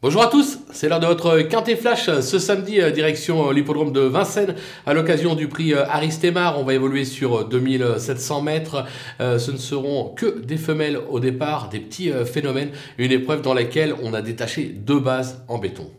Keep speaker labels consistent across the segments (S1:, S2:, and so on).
S1: Bonjour à tous, c'est l'heure de votre Quintet Flash ce samedi, direction l'hippodrome de Vincennes à l'occasion du prix Aristemar. On va évoluer sur 2700 mètres. Ce ne seront que des femelles au départ, des petits phénomènes. Une épreuve dans laquelle on a détaché deux bases en béton.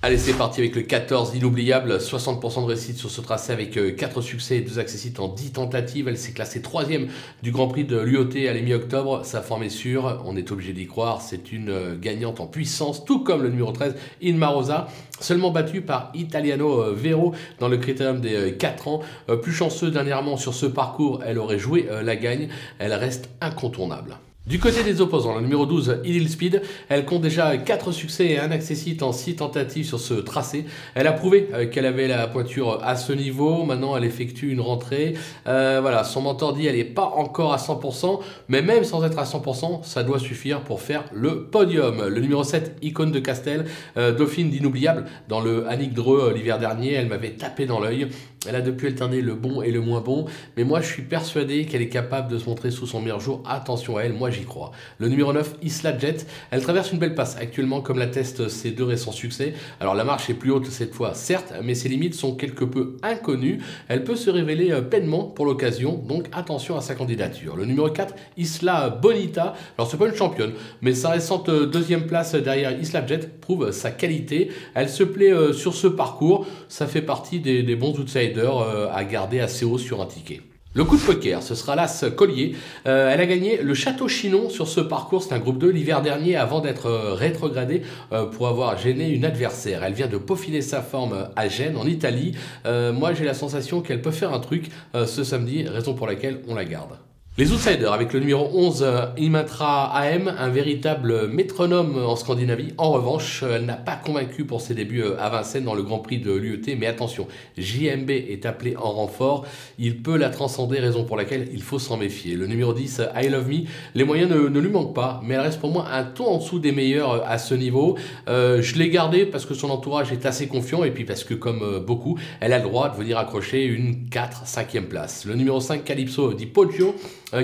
S1: Allez, c'est parti avec le 14 inoubliable, 60% de réussite sur ce tracé avec 4 succès et 2 accessites en 10 tentatives. Elle s'est classée 3e du Grand Prix de l'UOT à la mi-octobre. Sa forme est sûre, on est obligé d'y croire. C'est une gagnante en puissance, tout comme le numéro 13, Inma Rosa, seulement battue par Italiano Vero dans le critérium des 4 ans. Plus chanceux dernièrement sur ce parcours, elle aurait joué la gagne. Elle reste incontournable. Du côté des opposants, la numéro 12, Idil Speed, elle compte déjà 4 succès et 1 accessite en 6 tentatives sur ce tracé. Elle a prouvé qu'elle avait la pointure à ce niveau. Maintenant, elle effectue une rentrée. Voilà, son mentor dit qu'elle n'est pas encore à 100%, mais même sans être à 100%, ça doit suffire pour faire le podium. Le numéro 7, Icône de Castel, dauphine d'inoubliable. Dans le Annick Dreux l'hiver dernier, elle m'avait tapé dans l'œil. Elle a depuis alterné le bon et le moins bon, mais moi je suis persuadé qu'elle est capable de se montrer sous son meilleur jour. Attention à elle, moi j'y crois. Le numéro 9, Isla Jet, elle traverse une belle passe actuellement comme l'attestent ses 2 récents succès. Alors la marche est plus haute cette fois, certes, mais ses limites sont quelque peu inconnues. Elle peut se révéler pleinement pour l'occasion, donc attention à sa candidature. Le numéro 4, Isla Bonita, alors c'est pas une championne, mais sa récente 2e place derrière Isla Jet prouve sa qualité. Elle se plaît sur ce parcours, ça fait partie des bons outsiders à garder assez haut sur un ticket. Le coup de poker, ce sera l'As Collier. Elle a gagné le Château Chinon sur ce parcours. C'est un groupe 2 l'hiver dernier avant d'être rétrogradée pour avoir gêné une adversaire. Elle vient de peaufiner sa forme à Gênes, en Italie. Moi, j'ai la sensation qu'elle peut faire un truc ce samedi, raison pour laquelle on la garde. Les outsiders avec le numéro 11, Imatra AM, un véritable métronome en Scandinavie. En revanche, elle n'a pas convaincu pour ses débuts à Vincennes dans le Grand Prix de l'UET. Mais attention, JMB est appelé en renfort. Il peut la transcender, raison pour laquelle il faut s'en méfier. Le numéro 10, I Love Me, les moyens ne lui manquent pas, mais elle reste pour moi un ton en dessous des meilleurs à ce niveau. Je l'ai gardée parce que son entourage est assez confiant et puis parce que, comme beaucoup, elle a le droit de venir accrocher une 4-5e place. Le numéro 5, Calypso di Poggio,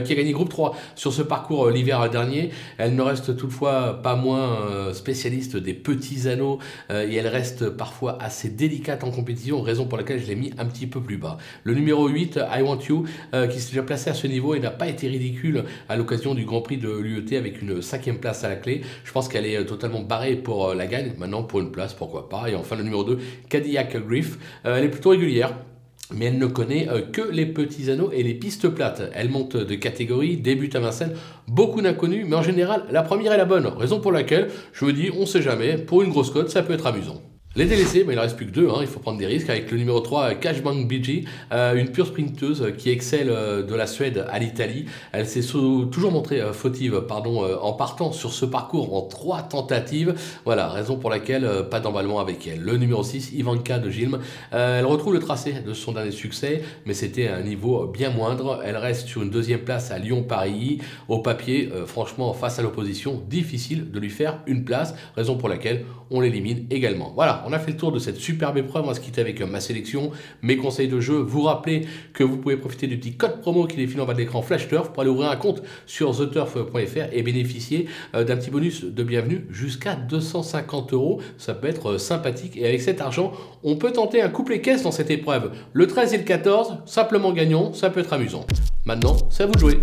S1: qui a gagné groupe 3 sur ce parcours l'hiver dernier. Elle ne reste toutefois pas moins spécialiste des petits anneaux et elle reste parfois assez délicate en compétition, raison pour laquelle je l'ai mis un petit peu plus bas. Le numéro 8, I Want You, qui s'est déjà placé à ce niveau et n'a pas été ridicule à l'occasion du Grand Prix de l'UET avec une 5e place à la clé. Je pense qu'elle est totalement barrée pour la gagne. Maintenant, pour une place, pourquoi pas. Et enfin, le numéro 2, Cadillac Griff, elle est plutôt régulière, mais elle ne connaît que les petits anneaux et les pistes plates. Elle monte de catégorie, débute à Vincennes, beaucoup d'inconnus, mais en général, la première est la bonne. Raison pour laquelle je me dis, on sait jamais, pour une grosse cote, ça peut être amusant. Les délaissés, mais il ne reste plus que 2, il faut prendre des risques, avec le numéro 3, Cashbank BG, une pure sprinteuse qui excelle de la Suède à l'Italie. Elle s'est toujours montrée fautive en partant sur ce parcours en 3 tentatives. Voilà, raison pour laquelle pas d'emballement avec elle. Le numéro 6, Ivanka de Gilm, elle retrouve le tracé de son dernier succès, mais c'était à un niveau bien moindre. Elle reste sur une 2e place à Lyon-Paris. Au papier, franchement, face à l'opposition, difficile de lui faire une place, raison pour laquelle on l'élimine également. Voilà. On a fait le tour de cette superbe épreuve. On va se quitter avec ma sélection, mes conseils de jeu. Vous rappelez que vous pouvez profiter du petit code promo qui défile en bas de l'écran FlashTurf pour aller ouvrir un compte sur theturf.fr et bénéficier d'un petit bonus de bienvenue jusqu'à 250 €. Ça peut être sympathique et avec cet argent, on peut tenter un couplet caisse dans cette épreuve. Le 13 et le 14, simplement gagnant, ça peut être amusant. Maintenant, c'est à vous de jouer.